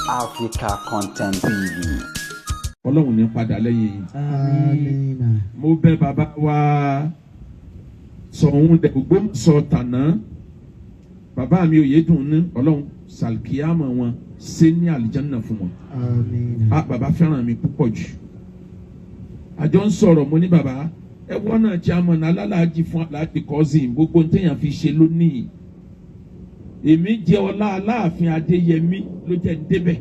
Africa Content TV. Ọlọ́run ní padà lẹ́yìn yìí. Àmín. Mo bẹ̀ bàbá wa sọ̀hún dẹ̀ gbogbo sọ tànà. Bàbá mi Oyèdùnní Ọlọ́run sàlkìyàmọ̀ wọn ṣe ní àlìjánnà fún wọn. Àmín. Bàbá fẹ́ràn mi púpọ̀ jù. Àjọ ń sọ̀rọ̀ mo ní bàbá ẹ wọ́n náà chairman alálàájì fún aláàjì cousin gbogbo téèyàn fi ṣe lónìí. Èmi jẹ́ ọlá Aláàfin Adéyẹmí ló jẹ́ ń débẹ̀.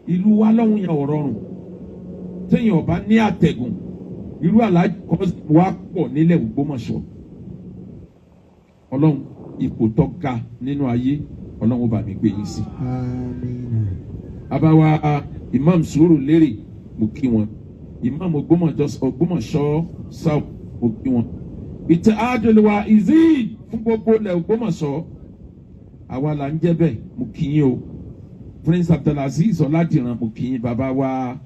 Ìlú wa lọ́hùn yẹn ò rọrùn. Téèyàn ọba ní àtẹ̀gùn irú aláàjì cousin wa pọ̀ nílẹ̀ Ògbómọ̀ṣọ́. Ọlọ́run ipò tó ga nínú ayé Ọlọ́run ó bá mi gbé yín sí. Àmín. Abawa Imam Surulere mo kí wọn. Imam Ògbómọ̀ṣọ́ South mo kí wọn. Ittihadul Wa'izin fún gbogbo ilẹ̀ Ògbómọ̀ṣọ́. Àwa là ń jẹ́ bẹ́ẹ̀ mo kí yín o. Prince Abdulaziz Ọládìran mo kí yín. Bàbá wa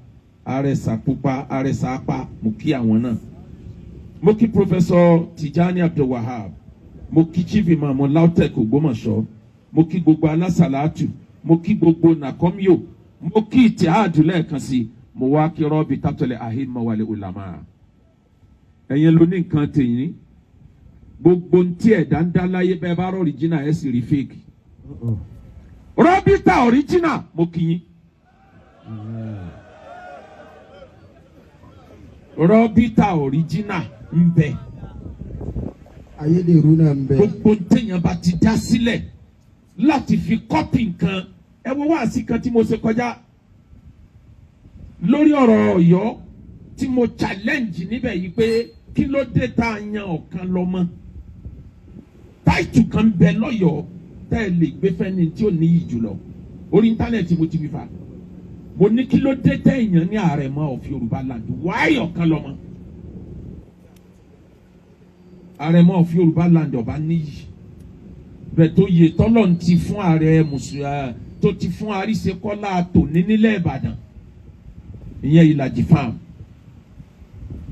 Arẹsà Pupa Arẹsà Apá mo kí àwọn náà. Mo kí Professor Tijani Abdulwahab. Mo kí Chief Imam Lautech Ògbómọ̀ṣọ́. Mo kí gbogbo alásàlátù. Mo kí gbogbo nàkọ́míò. Mo kí Ittihadu lẹ́ẹ̀kan sí. Mo wá kí Rọ́bì Tátọ́lẹ̀ Ahimma wal Ulama. Ẹ̀yin ló ní nǹkan tèyín. Gbogbo ntí ẹ̀dá ń dá láyé bẹ́ẹ̀ bá rọ original ẹ̀ sì rí fake. Rọ́bì ta original mo kí yín. Rọ́bì ta original ń bẹ. Ayédèrú náà ń bẹ. Gbogbo ntẹ̀yàn bá ti dá sílẹ̀ láti fi kọ́pì nǹkan. Ẹ wo wáàsí kan tí mo ṣe kọjá lórí ọ̀rọ̀ Ọ̀yọ́ tí mo challenge níbẹ̀ yìí pé kí ló dé tá a yan ọ̀kan lọ́mọ. Táìtù kan bẹ lọ́yọ̀ọ́ tẹ́ ẹ lè gbé fẹ́ni tí ò níyì jùlọ. Orí íńtánẹ́ẹ̀tì mo ti fi fà. Mo ní kí ló dé tẹ́ èèyàn ní Àrẹ̀mọ of Yorùbá land. Wáyé ọ̀kan lọ́mọ. Àrẹ̀mọ of Yorùbá land ọba níyì. Bẹ́ẹ̀ tó yẹ tọ́lọ̀ ti fún ààrẹ Mùsùlùmí tó ti fún Àríṣekọ́lá tòní nílẹ̀ Ìbàdàn. Ìyẹn Ìlàjì farm.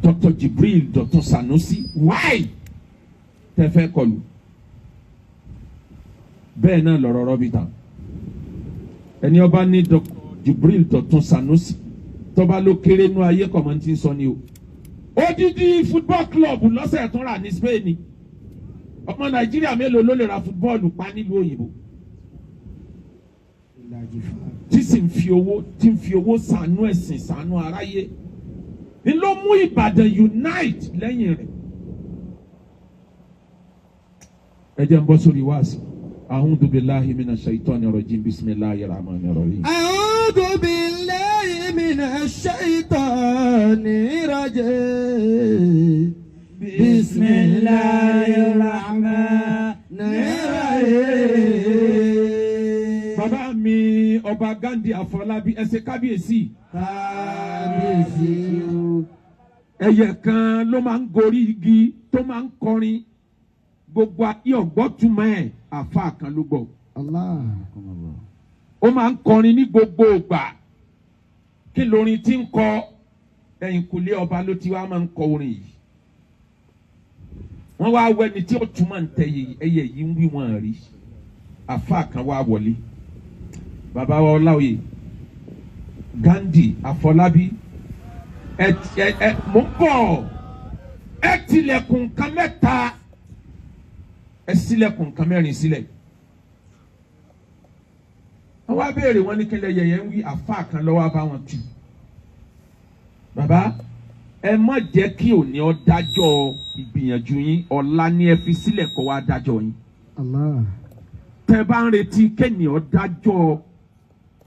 Dr. Jibril Dr. Sanusi why tẹ́ fẹ́ kọlù. Bẹ́ẹ̀ náà lọ̀rọ̀ Rọ́bì tán. Ẹni ọba ní Dr. Jibril Dr. Sanusi tọ́ba ló kéré nú ayé kọ̀mọ́ntì ń sọ ni o. Odidi football club lọ́sẹ̀ tún rà ní Spain. Ọmọ Nàìjíríà mélòó ló lè ra fútbọ́ọ̀lù pa nílùú òyìnbó? Tí sì ń fi owó ṣàánú ẹ̀sìn ṣàánú aráyé. Ni ló mú Ìbàdàn unite lẹ́yìn rẹ̀. Ẹ jẹ́ n bọ́ sórí wáàsí. A'udhu billahi minash shaitani rajim. Bismillahir rahmanir rahim. A'udhu billahi minash shaitani rajim. Bismillahirrahmanirrahim. Bàbá mi Ọba Gandhi Afọlábí ẹsẹ̀ kábíyèsí. Kábíyèsí o. Ẹyẹ kan ló máa ń gorí igi tó máa ń kọrin. Gbogbo ayé ọ̀gbọ́túmọ̀ ẹ̀ àfa kan ló gbọ́. Allah. Ó máa ń kọrin ní gbogbo ìgbà. Kí lórin tí ń kọ ẹ̀yìnkùlé ọba ló ti wá máa ń kọ orin yìí. Wọ́n wá wẹni tí ó túmọ̀ ń tẹ ẹyẹ yìí ń wí wọn rí. Àfa kan wá wọlé. Bàbá wa Ọláoyè Gandhi Afọlábí mo ń bọ̀ ẹ tilẹ̀kùn nǹkan mẹ́ta ẹ ṣílẹ̀kùn nǹkan mẹ́rin sílẹ̀. Wọ́n wá béèrè wọn ní kílẹ̀ yẹ̀yẹ́ ń wí àfa kan lọ́wọ́ bá wọn tù. Bàbá ẹ má jẹ́ kí òní ọ dájọ́ ìgbìyànjú yín ọ̀la ni ẹ fi sílẹ̀ kó wá dájọ́ yín. Allah. Tẹ́ bá ń retí kéènì ọ dájọ́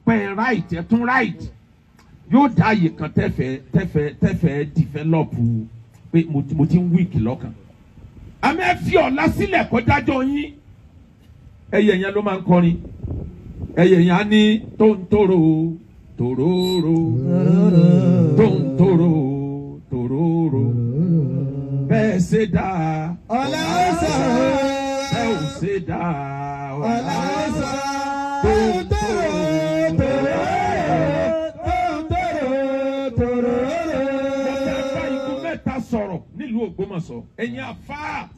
pẹ́ right ẹ tún right yóò dá àyè kan tẹ́fẹ̀ẹ́ dìfẹ́lọ́pù pé mo ti ń wíìkì lọ́kàn. Àmì ẹ fi ọ̀la sílẹ̀ kó dájọ́ yín. Ẹyẹ yẹn ló máa ń kọrin. Ẹyẹ yẹn á ní tóńtòrò tòróró tóńtòrò tòróró bẹ́ẹ̀ ṣe dá ọ̀la ó sọ̀rọ̀ ẹ ò ṣe dá ọ̀la ó sọ̀rọ̀ tóńtòrò tòróró. Sọ̀rọ̀ nílùú Ògbómọ̀ṣọ́ ẹ̀yin àfáà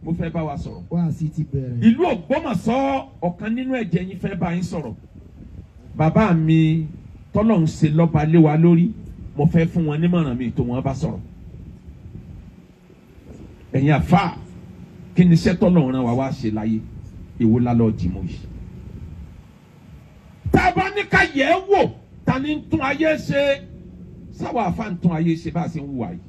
mo fẹ́ bá wa sọ̀rọ̀. Wáàsí ti bẹ̀rẹ̀. Ìlú Ògbómọ̀ṣọ́ ọ̀kan nínú ẹ̀jẹ̀ yín fẹ́ bá yín sọ̀rọ̀. bàbá mi tọ́lọ̀ ń ṣe lọ́ba lé wa lórí mo fẹ́ fún wọn nímọ̀ràn mi tó wọn bá sọ̀rọ̀ ẹ̀yin àfa kí ni iṣẹ́ tọ́lọ̀ ràn wá wá ṣe láyé èwo lálọ́ dìmọ̀ yìí tá a bá ní ká yẹ̀ ẹ́ wò ta ni ń tún ayé ṣe sáwọ́ àfa ń tún ayé ṣe bá a ṣe ń wùwà yìí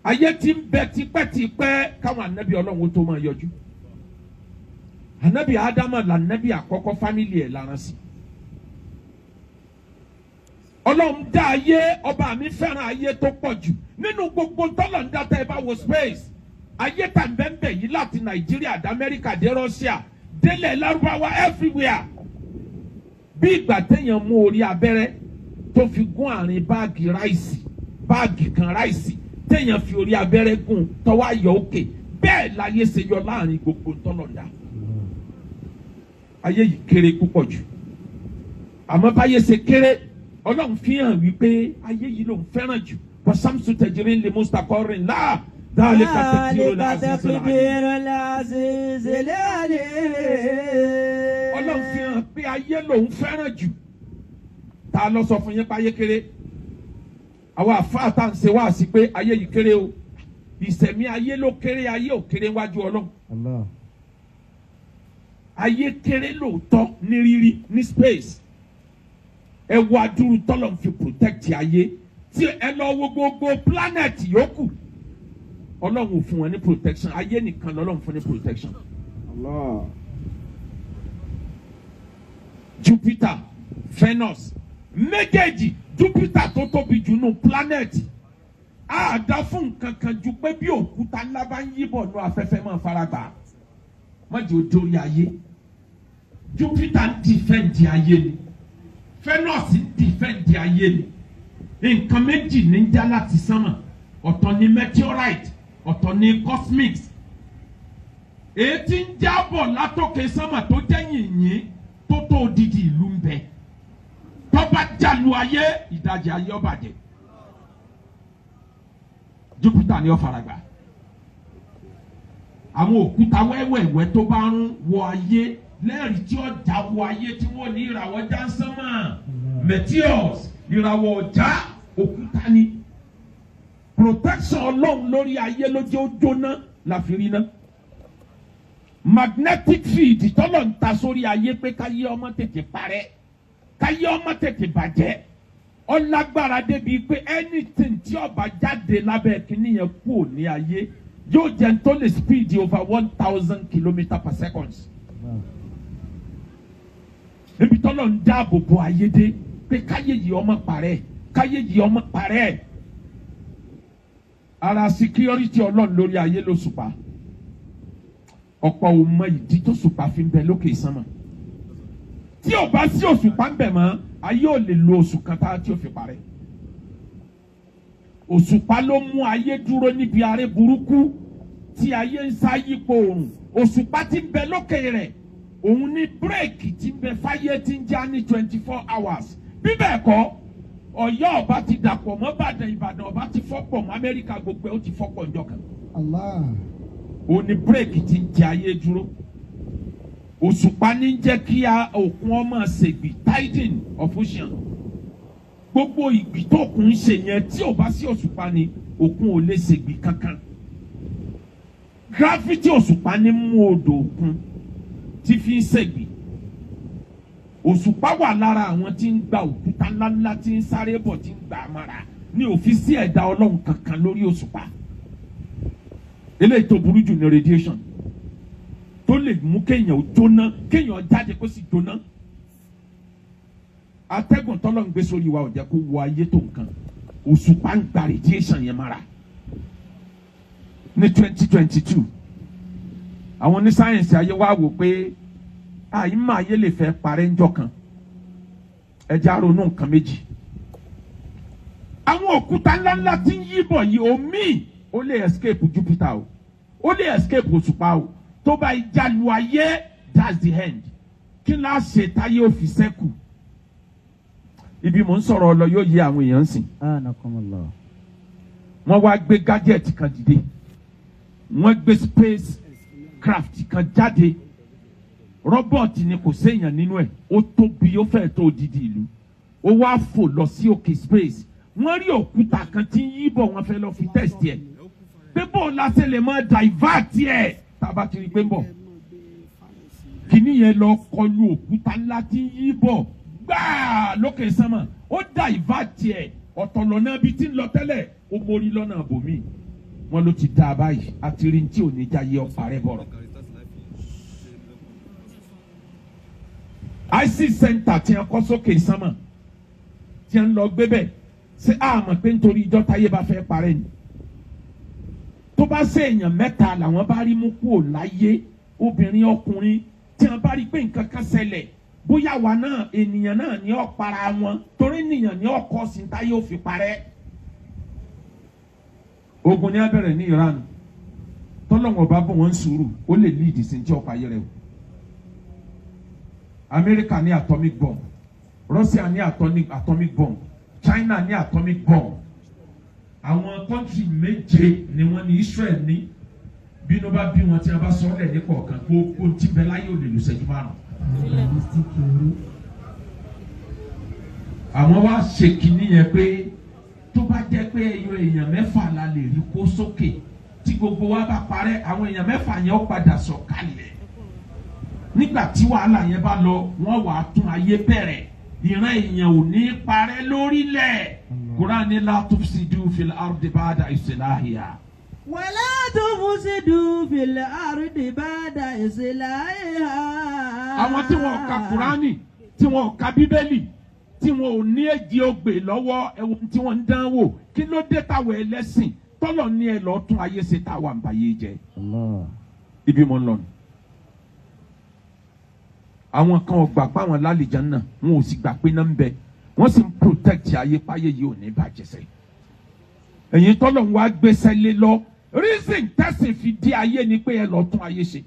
ayé ti ń bẹ tipẹ́tipẹ́ káwọn ànábì ọlọ́run tó máa yọjú ànábì ádámà lànábì àkọ́kọ́ fámìlì ẹ̀ lára sí ọlọ́run dá ayé ọba mi fẹ́ràn ayé tó pọ̀ jù nínú gbogbo tọ́lọ̀ ń dá tẹ́ ẹ bá wo space ayé tà ń bẹ́ẹ̀ yìí láti nàìjíríà dé amẹ́ríkà dé russia délẹ̀ lárúbáwá everywhere bí ìgbà téèyàn mú orí abẹ́rẹ́ tó fi gún àárín báàgì kan ráìsì téèyàn fi orí abẹ́rẹ́ gún tọ́wọ́ ayọ̀ òkè bẹ́ẹ̀ láyé ṣe yọ láàrin gbogbo tọ́lọ̀dá ayé yìí kéré púpọ̀ jù àmọ́ báyé ṣe kéré ọlọ́run fi hàn wípé ayé yìí ló ń fẹ́ràn jù wọ́n sàmùsùn tẹ̀jìrín lè mustaqarrin láà dáhàlẹ́ kàtẹ́kìrò làásìsì ọlọ́run fi hàn pé ayé ló ń fẹ́ràn jù ta ló sọ fún yín pé ayé kéré àwọn àfáà tá à ń ṣe wá sí pé ayé yìí kéré o ìṣẹ̀mí ayé ló kéré ayé ò kéré wájú ọlọ́run ayé kéré lóòótọ́ ní rírí ní space ẹ wo adúrú tọ́lọ̀ ń fi protect ayé tí ẹ lọ wo gbogbo planet yòókù ọlọ́run ò fún wọn ní protection ayé nìkan lọ́lọ́run fún ní protection. Jupiter, Venus méjèèjì Jupiter tó tóbi jù nù planet àdá fún nǹkan kan ju pé bí òkúta ńlá bá ń yíbọ̀ nù afẹ́fẹ́ máa fara gbà má jẹ́ òdòrí ayé Jupiter ń dìfẹ́ǹdì ayé ni Venus ń dìfẹ́ǹdì ayé ni nǹkan méjì ní ń já láti sánmà ọ̀tọ̀ ni meteorite ọ̀tọ̀ ni cosmics èyí tí ń jábọ̀ látòkè sánmà tó jẹ́ yìnyín tó tó odidi ìlú ń bẹ tó bá jàlú ayé ìdajì ayé ó bàjẹ́ Jupiter ni ó faragbá àwọn òkúta wẹ́wẹ́wẹ́ tó bá ń wọ ayé lẹ́rìí tí ó já wọ ayé tí wọ́n ní ìràwọ̀ já ń sánmà meteors ìràwọ̀ ọ̀já òkúta ni protection ọlọ́run lórí ayé ló jẹ́ ó jóná láfi rí ná magnetic field tọ́lọ̀ ń ta sórí ayé pé káyé ọmọ tètè parẹ́ káyé ọmọ tètè bàjẹ́ ọlágbára débi pé anything tí ó bá jáde lábẹ́ kínní yẹn kú ní ayé yóò jẹ́ tó lè speed over 1,000 km/s. níbi tọ́lọ̀ ń dáàbò bo ayé dé pé káyé yìí ọmọ parẹ́ káyé yìí ọmọ parẹ́ ara security ọlọ́run lórí ayé ló ṣùpá ọ̀pọ̀ ò mọ ìdí tó ṣùpá fi ń bẹ lókè ìsánmọ̀ tí ò bá sí òṣùpá ń bẹ mọ́ ayé ò lè lo oṣù kan tá tí ò fi parẹ́ òṣùpá ló mú ayé dúró níbi aré burúkú tí ayé ń sá yípo oòrùn òṣùpá tí ń bẹ lókè rẹ̀ òun ní bírèkì tí ń bẹ fáyé tí ń já ní 24 hours bí bẹ́ẹ̀ kọ́ Ọ̀yọ́ ọba ti dàpọ̀ mọ́ Ìbàdàn ọba ti fọ́pọ̀ mọ́ Amẹ́ríkà gbogbo ẹ̀ ó ti fọ́pọ̀ ǹjọ́ kan. Òun ni bírèkì ti ń jẹ ayé dúró òṣùpá ní jẹ́ kí òkun ọmọ ṣègbì tiding of ocean gbogbo ìgbì tó òkun ń ṣe yẹn tí ò bá sí òṣùpá ni òkun ò lè ṣègbì kankan gravity òṣùpá ní mú odò òkun tí fi ń ṣègbì òṣùpá wà lára àwọn tí ń gba òkúta ńláńlá tí ń sáré bọ̀ tí ń gbà amára ní òfin sí ẹ̀dá ọlọ́run kankan lórí òṣùpá eléyìí tó burú jù ní radiation tó lè mú kéèyàn ó jóná kéèyàn jáde kó sì jóná atẹ́gùn tọ́lọ́ ń gbé sórí wa ò jẹ́ kó wọ ayé tó nǹkan òṣùpá ń gba radiation yẹn mára ní 2022 àwọn ní sáyẹ̀nsì ayé wa wò pé àyìnbá ayé lè fẹ́ parẹ́ ńjọ́ kan ẹja ronú nǹkan méjì àwọn òkúta ńláńlá tí ń yíbọ̀ yìí omi ó lè escape Jupiter o ó lè escape òṣùpá o tó bá ìjàlù ayé that's the end kí n lá ṣe táyé òfin sẹ́kù ibi mò ń sọ̀rọ̀ ọlọ yóò yé àwọn èèyàn sìn wọ́n wá gbé gadget kan dìde wọ́n gbé space craft kan jáde rọ́bọ̀tì ni kò séèyàn nínú ẹ̀ ó tóbi ó fẹ́ tó odidi ìlú ó wá fò lọ sí òkè space wọ́n rí òkúta kan tí ń yí bọ̀ wọ́n fẹ́ lọ fi test ẹ̀ pé bó lásẹ̀ lè máa divert ẹ̀ tábà kiri pé ń bọ̀ kìíní yẹn lọ kọlu òkúta ńlá tí ń yí bọ̀ gbáà lókè sánmà ó divert ẹ̀ ọ̀tọ̀ lọ́nà bíi tí ń lọ tẹ́lẹ̀ ó mórí lọ́nà àbòmí wọn ló ti dá a báyìí àti rí tí ò ní já yé ọ̀pá rẹ̀ bọ̀rọ̀. IC center tí a kọ́ sókè sánmà tí a ń lọ gbé bẹ́ẹ̀ ṣé a mọ̀ pé nítorí ìjọ táyé bá fẹ́ parẹ́ ni tó bá ṣe èèyàn mẹ́ta làwọn bá rí mú kúrò láyé obìnrin ọkùnrin tí a bá rí pé nǹkan kan ṣẹlẹ̀ bóyá wa náà ènìyàn náà ní ó para wọn torí ènìyàn ní ó kọ́ sí táyé ó fi parẹ́. Ogun ni a bẹ̀rẹ̀ ní Iran tọ́lọ́wọ̀n bá bọ̀ wọ́n sùúrù ó lè lead sí ti ọ̀pá ayẹrẹ o. Amẹ́ríkà ní atomic bomb, Russia ní atomic bomb, China ní atomic bomb. Àwọn kọ́ńtì méje ni wọ́n ní Israel ní bínú bá bí wọn tí a bá sọ ọ́ lẹ̀ ní kọ̀ọ̀kan kó tí bẹ́ẹ̀ láyé ò lè lù sẹ́jú márùn. Àwọn wá ṣe kínní yẹn pé tó bá jẹ́ pé ẹyọ èèyàn mẹ́fà la lè rí kó sókè tí gbogbo wa bá parẹ́ àwọn èèyàn mẹ́fà yẹn ó padà sọ̀kalẹ̀ nígbà tí wàhálà yẹn bá lọ wọ́n wà á tún ayé bẹ̀rẹ̀ ìran èèyàn ò ní parẹ́ lórílẹ̀ Kùránì la tufsidu fil ardi ba'da islahiha. wala tufsidu fil ardi ba'da islahiha. Àwọn tí wọn ka Kùránì tí wọn ka Bíbélì tí wọn ò ní èjì ogbè lọ́wọ́ ẹ̀wọ̀n tí wọ́n ń dán wò kí ló dé táwọn ẹlẹ́sìn tọ́lọ̀ ní ẹ lọ́ọ́ tún ayé ṣe táwa ń báyé jẹ. Ibi mo ń lọ nù. Àwọn kan ò gbà pé àwọn lálejò náà wọn ò sì gbà pé náà ń bẹ wọ́n sì ń protect ayé páyé yìí ò ní bàjẹ́ sẹ́yìn. Ẹ̀yin tọ́lọ̀ ń wá gbéṣẹ́ lé lọ reason tẹ̀sìn fi di ayé ni pé ẹ lọ́ọ́ tún ayé ṣe.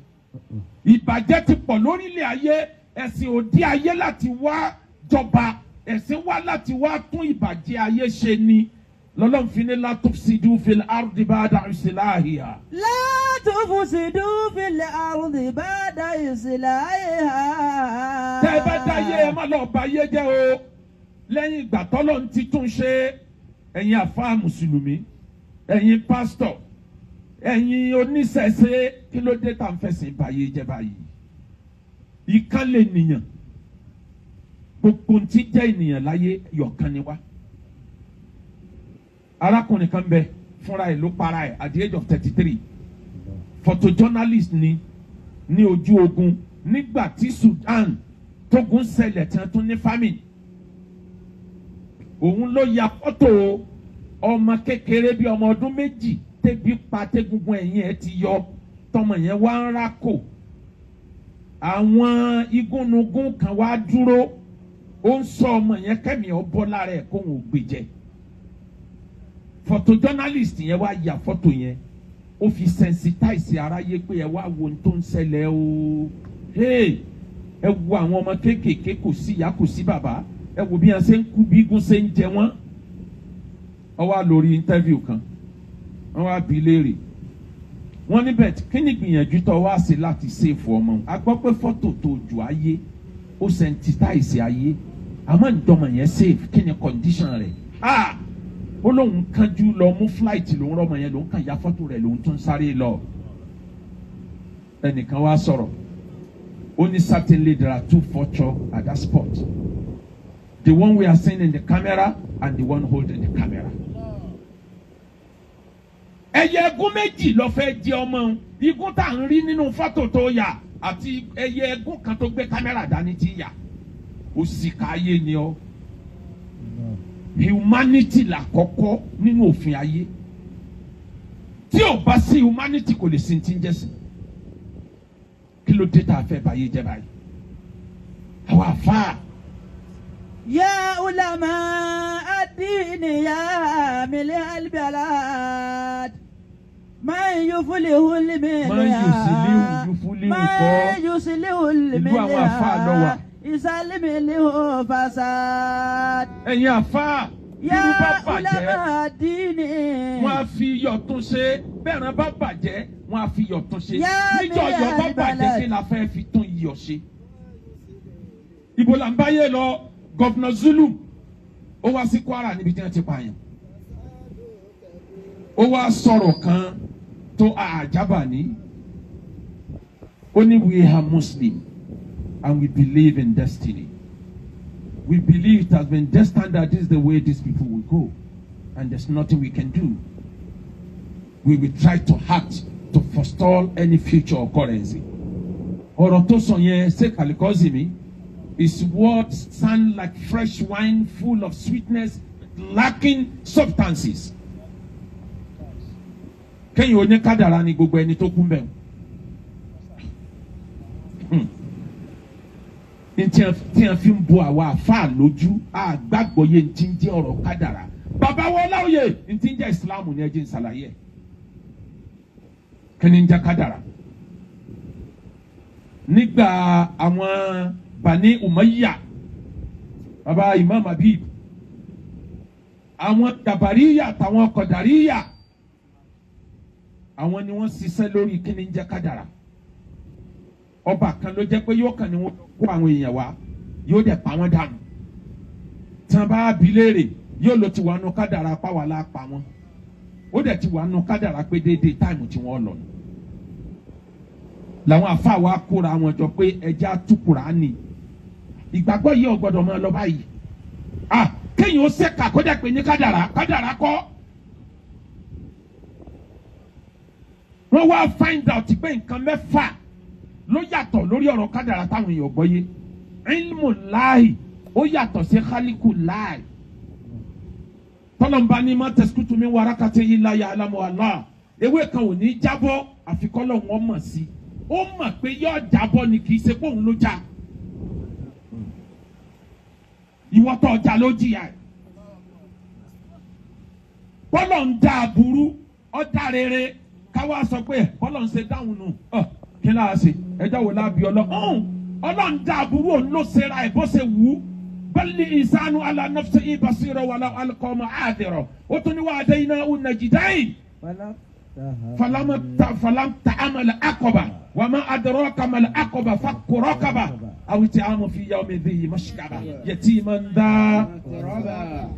Ìbàjẹ́ ti pọ̀ lórílẹ̀ ayé ẹ̀sìn ò di ayé láti wá jọba ẹ̀sìn wá láti wá tún ìbàjẹ́ ayé ṣe ni lọ́lọ́run fi ní la tufsidu fil ardi ba'da islahiha. La tufsidu fil ardi ba'da islahiha. Tẹ́ ẹ bá dá ayé ẹ má lọ bà ayé jẹ́ o lẹ́yìn ìgbà tọ́lọ́run ti tún ṣe ẹ̀yin àfáà mùsùlùmí ẹ̀yin pásítọ̀ ẹ̀yin oníṣẹ̀ṣe kí ló dé tá à ń fẹ̀sìn bà ayé jẹ́ báyìí. Ìkan lè nìyàn gbogbo ntí jẹ́ ènìyàn láyé yọ̀kan ni wá. Arákùnrin kan bẹ fúnra ẹ̀ ló para ẹ̀ at the age of 33 photojournalist ni ní ojú ogun nígbà tí Sudan tógun ṣẹlẹ̀ tí wọ́n tún ní famine. Òun ló ya fọ́tò ọmọ kékeré bíi ọmọ ọdún méjì tẹ́bí pa tẹ́gungun ẹ̀yìn ẹ̀ ti yọ tọmọ yẹn wá ń rákò. Àwọn igúnnugún kan wá dúró ó ń sọ ọmọ yẹn kẹ́mi ọbọ̀ lára ẹ̀ kó wọn ò gbé jẹ. Photojournalist yẹn wá ya fọ́tò yẹn ó fi sensitize aráyé pé ẹ wá wo ohun tó ń ṣẹlẹ̀ o. Ẹ wo àwọn ọmọ kéékèèké kò sí ìyá kò sí bàbá ẹ wo bí wọn ṣe ń kú bí igun ṣe ń jẹ wọn. Wọ́n wá lórí interview kan wọ́n wá bi léèrè wọ́n níbẹ̀ kí ni gbìyànjú tó wá sí láti save ọmọ a gbọ́ pé fọ́tò tó ju ayé ó sensitize ayé àmọ́ ìdọ́mọ̀ yẹn save kí ni condition rẹ̀ ó lóun kánjú lọ mú flight lòun rọmọ yẹn lòun kàn ya fọ́tò rẹ̀ lòun tún sáré lọ. Ẹnìkan wá sọ̀rọ̀ ó ní certainly there are two vultures at that spot, the one we are seeing in the camera and the one holding the camera. Ẹyẹ ẹgún méjì ló fẹ́ jẹ ọmọ igun tá à ń rí nínú fọ́tò tó yà àti ẹyẹ ẹgún kan tó gbé kámẹ́rà dání ti yà ó sì ká ayé ni ọ. Humanity là kọ́kọ́ nínú òfin ayé tí ò bá sí humanity kò lè sin tí ń jẹ́ sí. Kí ló dé tá a fẹ́ báyé jẹ́ báyìí? Àwọn àfáà. Ya ulama ad-din ya mil al-balad man yuflihu al-milya man yuslihu al-milya isalimihu fasad. Ẹ̀yin àfáà Ya ulama ad-din wọ́n á fi iyọ̀ tún ṣe bẹ́ẹ̀ rán bá bàjẹ́ wọ́n á fi iyọ̀ tún ṣe Ya níjọ́ iyọ̀ bá mil bàjẹ́ al-balad. kí la fẹ́ fi tún iyọ̀ fi ọ̀ ṣe. Ibo là ń báyé lọ, Gọ́vnà Zulum ó wá sí Kwara níbi tí wọ́n ti pààyàn. Ó wá sọ̀rọ̀ kan tó àjábà ní. Only we are Muslim and we believe in destiny. We believe it has been destined that this is the way these people will go, and there's nothing we can do. We will try to act to forestall any future occurrence. Ọ̀rọ̀ tó sọ yẹn ṣe kàlíkọ́sì mi is words sound like fresh wine full of sweetness lacking substances. Kẹ́yìn oní kádàrá ni gbogbo ẹni tó kún bẹ́ẹ̀. Tí a fi ń bo àwa àfáà lójú àgbàgbọ́ yé ntí ń jẹ́ ọ̀rọ̀ kádàrá. Bàbá wọn láwùyé ntí ń jẹ́ ìsìlámù ní ẹjẹ́ ìsàlàyé. Kẹ́ni ń jẹ́ kádàrá. Nígbà àwọn Bani Umayya, bàbá Imam Habib, àwọn Jabariya àtàwọn Kọ̀dàríyà, àwọn ni wọ́n ṣiṣẹ́ lórí kíni ń jẹ́ kádàrá. Ọba kan ló jẹ́ pé yóò kàn ní wọ́n kó àwọn èèyàn wá, yóò dẹ̀ pa wọ́n dànù. Tí wọ́n bá bi léèrè, yóò lọ ti wà nù kádàrá pàwọ́ la pa wọ́n. Ó dẹ̀ ti wà nù kádàrá pé déédéé táìmù tí wọ́n lọ nù. Làwọn àfáà wa kóra wọn jọ pé ẹja tú Kùránì. Ìgbàgbọ́ yìí ò gbọ́dọ̀ máa lọ báyìí. Kéèyàn ó ṣèkà kó dẹ̀ pé ní kádàrá kọ́. Wọ́n wá find out pé nǹkan mẹ́fà ló yàtọ̀ lórí ọ̀rọ̀ kádàrá táwọn èèyàn gbọ́ yé. Ilmu láì ó yàtọ̀ sí khaliku láì. Tọ́lọ́mbà ní ma tasqutu min waraqatin illa ya'lamuha Allah. Ewé kan ò ní jábọ́ àfikọ́lọ́ wọn mọ̀ sí. Ó mọ̀ pé yóò jábọ́ ni kì í ṣe pé òun ló já. Ìwọ tó ọjà ló jìyà. Bọ́lọ̀ ń da aburú ọ̀dà rere káwá sọ pé bọ́lọ̀ ń ṣe dáhùn nù. Kí láà ṣe ẹjọ́ wo láàbí Ọlọ́run dá aburú òun ló ṣera ẹ̀ bó ṣe wù ú. Bali insanu ala nafsihi basira wala alqa ma'adira. Ó tún ní wa adaynahu najdayn. Falam ta'amal aqaba wa ma adraka mal aqaba fakku raqaba aw it'amu fi yawmin dhi mashqaba yatiman dha quraba.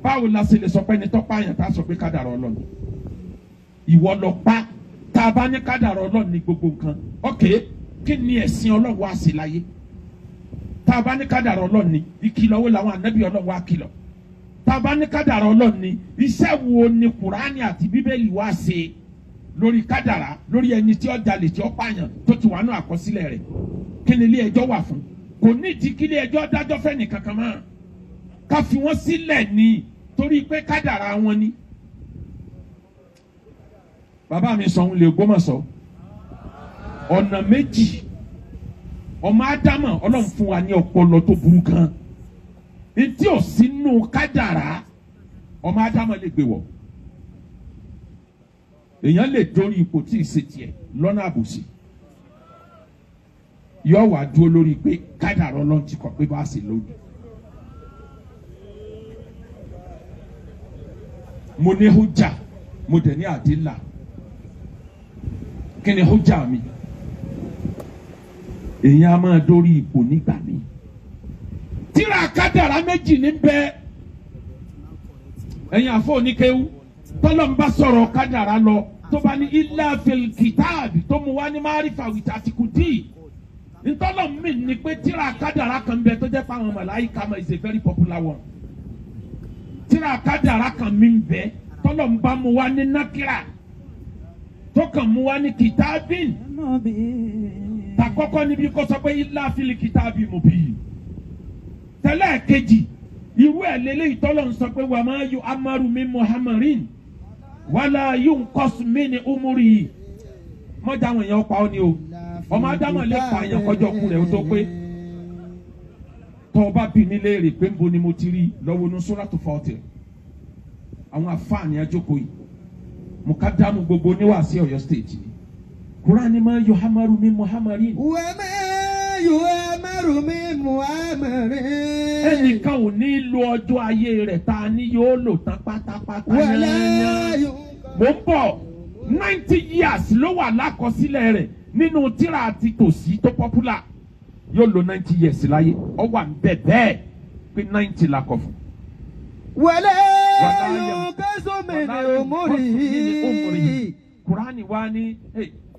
Báwo la ṣe lè sọ pé ní tọ́pá yẹn tá a sọ pé kádàrá Ọlọ́run ìwọ lọ pa tá a bá ní kádàrá Ọlọ́run ní gbogbo nǹkan ok kí ni ẹ̀sìn Ọlọ́run wá sí láyé tá a bá ní kádàrá Ọlọ́run ní ìkìlọ̀ wo làwọn ànábì Ọlọ́run wá kìlọ̀ tá a bá ní kádàrá Ọlọ́run ní iṣẹ́ wo ni Kùránì àti Bíbélì wá ṣe lórí kádàrá lórí ẹni tí ó jalè tí ó pààyàn tó ti wà nù àkọsílẹ̀ rẹ̀ kí ni ilé ẹjọ́ wà fún kò ní ìdí kí ilé ẹjọ́ dájọ́ fẹ́ nìkan kan mọ́ ká fi wọ́n sílẹ̀ ní torí pé kádàrá wọn ni. Bàbá mi sọ ń lè Ògbómọ̀ṣọ́ ọ̀nà méjì ọmọ Ádámà Ọlọ́run fún wa ní ọpọlọ tó burú kan etí ò sínú kádàrá ọmọ Ádámà lè gbé wọ̀ èèyàn lè dórí ipò tí ì ṣe tiẹ̀ lọ́nà àbòsí yóò wá dúró lórí pé kádàrá Ọlọ́run ti kọ̀ pé bá a ṣe lójú. Mo ní hujja mo dẹ̀ ní àdìlà kí ni hujja mi èèyàn a máa dórí ipò nígbà mi tíra kádàrá méjì ní bẹ́ẹ̀ ẹ̀yin àfọ oníkéwú tọ́lọ̀ ń bá sọ̀rọ̀ kádàrá lọ tó bá ní illa fil kitabi tó mu wá ní márífà wìtà àtìkùtì ntọ́lọ̀ mi ní pé tíra kádàrá kan bẹ tó jẹ́ pé àwọn màláíkà ma is a very popular one tíra kádàrá kan mi bẹ tọ́lọ̀ ń bá mu wá ní nákírà tó kàn mu wá ní kìtàbín takọ́kọ́ níbi kó sọ pé illa fil kitabi mubin tẹ́lẹ̀ kejì irú ẹ̀ lélẹ́yìí tọ́lọ̀ ń sọ pé wa ma yu'ammaru min muhammadin wala yunqas min umrihi mọ́jà àwọn èèyàn pa ọ́ ni o ọmọ Ádámà lè pa àyàn kọjọ́ kú rẹ̀ ó tó pé tọ́ ọba bí mi léèrè pé ń bo ni mo ti rí lọ́wọ́ ní Suratu Fatir àwọn afáàní ajókòó yìí mukadamu gbogbo níwàásí Ọ̀yọ́ state Kùránì ma yu'ammaru min muhammadin. yu'ammaru min muhammadin. ẹnìkan ò ní lo ọjọ́ ayé rẹ̀ ta ni yóò lò tán pátápátá yányán. mo ń bọ̀ 90 years ló wà lákọsílẹ̀ rẹ̀ nínú tíra àti tòsí tó popular yóò lo 90 years láyé ọ wà bẹ́ẹ̀ bẹ́ẹ̀ pé 90 la kọ fún. wala yunqasu min umrihi. Kùránì wa ní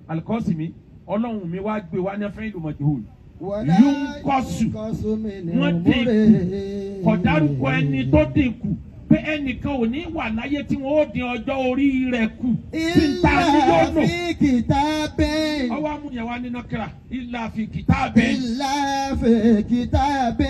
alikọ́sìmí ọlọ́run mi wá gbé wá ní fẹ́ ìlú majhul. wala yunqasu wọ́n dínkù kọ̀dárúkọ ẹni tó dínkù pé ẹnìkan ò ní wà láyé tí wọ́n ó dín ọjọ́ orí rẹ̀ kù. illa fi kitabin. ọwọ́ amúyẹ̀ wa ní nàkírà illa fi kitabin. illa fi kitabin.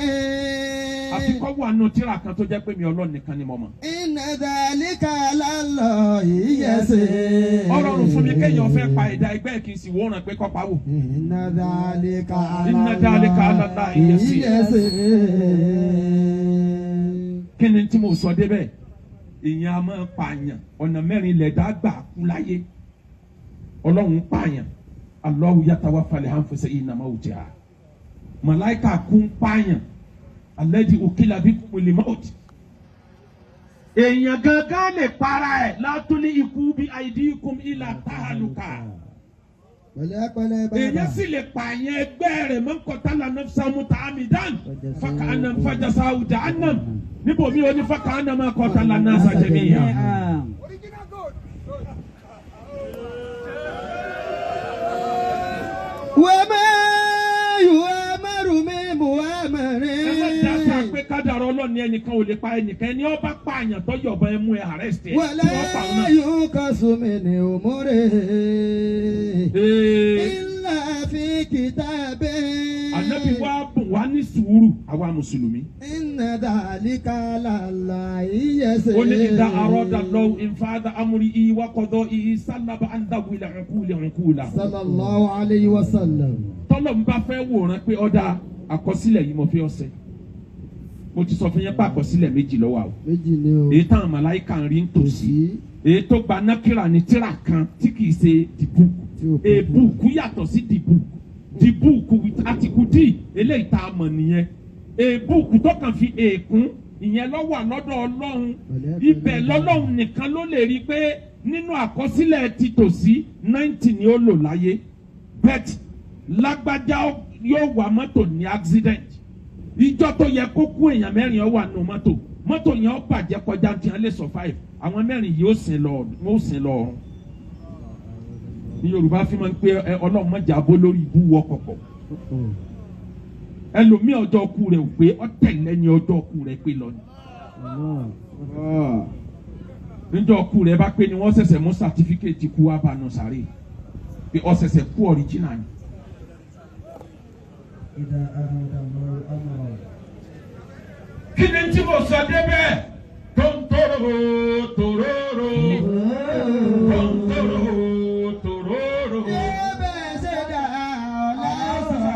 àti kọ́ wà nù tíra kan tó jẹ́ pé mi Ọlọ́run nìkan ni mo mọ̀. inna dhalika ala Allahi yasir. Ọlọ́run fún mi kéèyàn fẹ́ pa ẹ̀dá ẹgbẹ́ kì í sì wòran pé kọ́ pa wò. inna dhalika ala Allahi yasir. kí ni tí mo sọ débẹ̀ èèyàn a máa pààyàn ọ̀nà mẹ́rin lẹ̀dá gbà kú láyé Ọlọ́run pààyàn Allahu yatawaffal anfusa hina mawtiha màláìka kú ń pààyàn alladhi ukila bikumul maut èèyàn gangan lè para ẹ̀ látúlí ikú bí aidikum ila tahaluka èèyàn sì lè pààyàn ẹgbẹ́ rẹ̀ man qatala nafsan muta'ammidan faka'annama fajazahu jahannam níbo mi ò ní faka'annama qatala nasa jami'an. wama yu'amaru min mu'amarin. ẹ má dáta pé kádàrá Ọlọ́run ẹnìkan ò lè pa ẹnìkan ẹni ó bá pààyàn tó yọ̀bọ ẹ mú ẹ arrest ẹ. wala yunqasu min umrihi. illa fi kitabin. Ànábì wa bùn wá ní sùúrù àwa mùsùlùmí. inna dhalika ala Allahi yasir. ó ní idha arada Allahu infada amrihi wa qada'ihi sallaba an dawil uqula. sallallahu alayhi wa sallam. tọ́lọ̀ ń bá fẹ́ wòran pé ọ̀dà àkọsílẹ̀ yìí mo fi ọ̀sẹ̀ mo ti sọ fún yẹn pé àkọsílẹ̀ méjì ló wà o. méjì ni o. èyí táwọn màláìka ń rí ń tòsí èyí tó gba nákìrà ní tíra kan tí kì í ṣe dìbùkù èbùkù yàtọ̀ sí dìbùkù with article D eléyìí tá a mọ̀ nìyẹn èbùkù tó kàn fi èèkún ìyẹn ló wà lọ́dọ̀ Ọlọ́run ibẹ̀ lọ́lọ́run nìkan ló lè rí pé nínú àkọsílẹ̀ ti tòsí 90 ni ó lò láyé bet lágbájá yóò wà mọ́tò ní accident ìjọ tó yẹ kó kú èèyàn mẹ́rin ó wà nù mọ́tò yẹn ó bàjẹ́ kọjá tí wọ́n lè survive àwọn mẹ́rin yìí ó sìn lọ ọ̀run ní Yorùbá fi máa ń pé Ọlọ́run má jà bó lórí ibú wọ kọ̀kọ̀ ẹlòmíì ọjọ́ kú rẹ̀ ò pé ọ̀tẹ̀lẹ́ ni ọjọ́ kú rẹ̀ pé lọ ni níjọ́ kú rẹ̀ bá pé ni wọ́n ṣẹ̀ṣẹ̀ mú certificate kú wá bá nù sáré pé ó ṣẹ̀ṣẹ̀ kú original ni. kí ni tí mo sọ débẹ̀ tó ń tóró tòróró tó ń tóró tòróró. bẹ́ẹ̀ ṣe dá ọ̀la ó sọ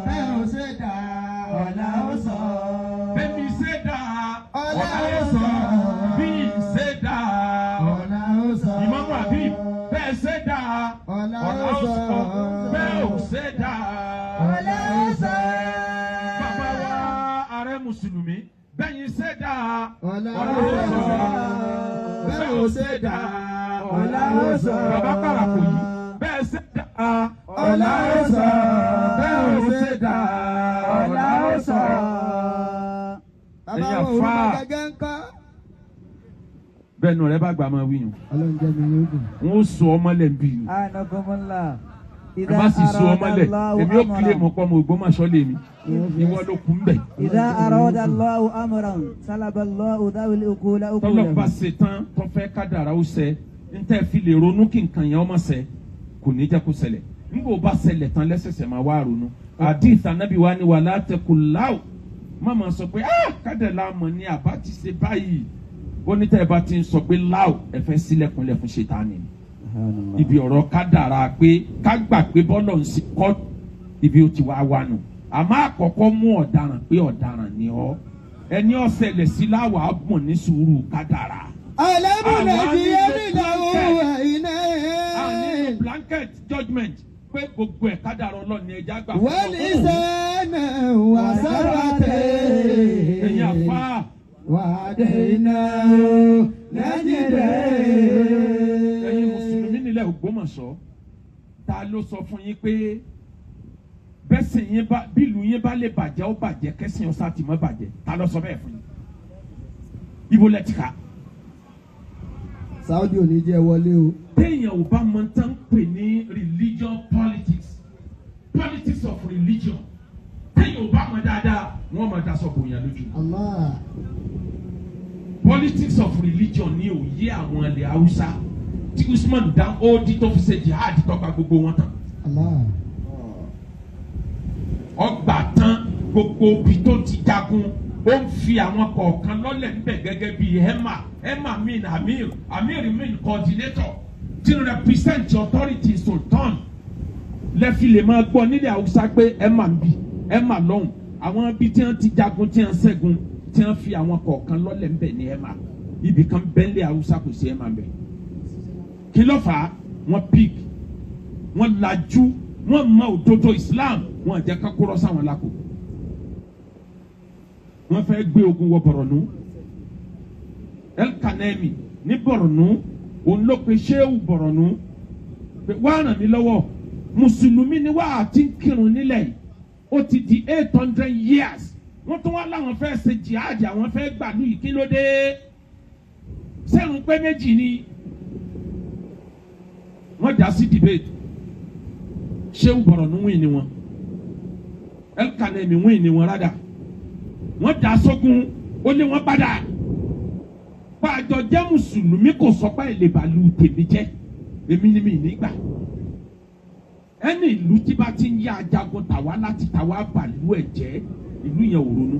bẹ́ẹ̀ ò ṣe dá ọ̀la ó sọ. bẹ́ẹ̀ni ṣe dá ọ̀la ó sọ bí ṣe dá ọ̀la ó sọ. ìmọ̀mọ́ àbí bẹ́ẹ̀ ṣe dá ọ̀la ọ̀la ó sọ bẹ́ẹ̀ ò ṣe dá ọ̀la ó sọ. bàbá wa ààrẹ mùsùlùmí bẹ́yìn ṣe dá ọ̀la ó ó sọ sọ bẹ́ẹ̀ ò ṣe dá ọ̀la ó sọ. bàbá Kàràkò yìí bẹ́ẹ̀ ṣe dá ọ̀la ó sọ bẹ́ẹ̀ ò ṣe dá ọ̀la ó sọ. Ẹ̀yin bàbá wo àfáà. orúkọ gẹ́gẹ́ ń kọ́. bẹ́ẹ̀ nù rẹ bá gbà máa wíyàn Ọlọ́run jẹ́ mi yóò dùn. wọn ó sọ ọmọ lẹ̀ ń bì ní. anakumullah. ẹ má sì sọ ọmọ lẹ̀ èmi ó kílè mọ́ pọ́ mọ́ Ògbómọ̀ṣọ́ lèmi ìwọ ló kú ń bẹ̀. إذا أراد الله أمرا سلب الله ذوي العقول tọ́lọ̀ bá عقولهم. ṣe tán tó fẹ́ kádàrá ó ṣẹ ń tẹ́ fi lè ronú kí nǹkan yẹn ọmọ ṣẹ kò ní jẹ́ kó ṣẹlẹ̀ nígbà ó bá ṣẹlẹ̀ tán lẹ́sẹ̀sẹ̀ máa wá ronú. àdìs Ànábì wa ni wala taqul law má máa sọ pé kádàrá mọ̀ ní àbá ti ṣe báyìí ó ní tẹ́ ẹ bá ti ń sọ pé láò ẹ fẹ́ sílẹ̀kùnlẹ̀ fún Ṣẹ̀tánì ibi ọ̀rọ̀ kádàrá pé ká gbà pé bọ́lọ̀ ń sin kọ́ ibi ó ti wá wá nù àmọ́ àkọ́kọ́ mú ọ̀daràn pé ọ̀daràn ni ọ́ ẹni ọ̀sẹ̀lẹ̀ sí láwàá bùn ní sùúrù kádàrá. Alábùnà ti yẹ mí lọ́wọ́ iná. àní blanket judgement pé gbogbo ẹ̀ kádàrá Ọlọ́run ẹja gbà fún Wọ́n ní sẹ́nà wà sábà tẹ̀. ẹ̀yin àfa Wà á dé iná lẹ́yìn rẹ̀. ẹ̀yin mùsùlùmí nílẹ̀ Ògbómọ̀ṣọ́ ta ló sọ fún yín pé bẹ́sìn yín bá bílù yín bá lè bàjẹ́ ó bàjẹ́ kẹ́sìn ọ̀sán àti mọ́ bàjẹ́ ta ló sọ bẹ́ẹ̀ fún yín ibo lẹ ti kà. Saudi ò ní jẹ́ wọlé o. téèyàn ò bá mọ tán pè ní religion politics of religion téèyàn ò bá mọ dáadáa wọ́n máa daṣọ bòyàn lójú. Allah. Politics of religion ní òye àwọn ilẹ̀ Haúsá tí Usman dá ó di tó fi ṣe jihad tọ́pa gbogbo wọn tán. Allah. Ọgbà tán gbogbo ibi tó ti jagun ó ń fi àwọn kọ̀ọ̀kan lọ́lẹ̀ níbẹ̀ gẹ́gẹ́ bí emma mean amir mean coordinator tí represent authority sultan lẹ́fi lè máa gbọ́ nílẹ̀ Haúsá pé emma ń bì emma lọ́hùn àwọn ibi tí wọ́n ti jagun tí wọ́n ṣẹ́gun tí wọ́n fi àwọn kọ̀ọ̀kan lọ́lẹ̀ níbẹ̀ ní emma ibì kan bẹ́ńlẹ̀ Haúsá kò sí emma bẹ́ẹ̀ kí ló fà á wọ́n pig wọ́n lajú wọ́n mọ òdodo Islam wọ́n jẹ́ kakúrọ́ sáwọn lákò wọ́n fẹ́ gbé ogun wọ Borno Elkanemi ní Borno òun ló pe Shehu Borno pé wá ràn mí lọ́wọ́ mùsùlùmí ni wá àti kírun nílẹ̀ yìí ó ti di 800 years wọ́n tún wá láwọn fẹ́ ṣe jihad àwọn fẹ́ gbàlú yìí kí ló dé sẹ́run pé méjì ni wọ́n dá sí debate Shehu Borno wíìn ni wọn Elkanemi wíìn ni wọn rádà wọ́n dá sógun ó lé wọn padà pàjọ jẹ́ mùsùlùmí kò sọ pé ilé bàálù tèmi jẹ́ èmi ni mi nígbà ẹni ìlú tí bá ti ń yá ajagun tàwa láti tàwa bàálù ẹ̀ jẹ́ ìlú yẹn ò ronú.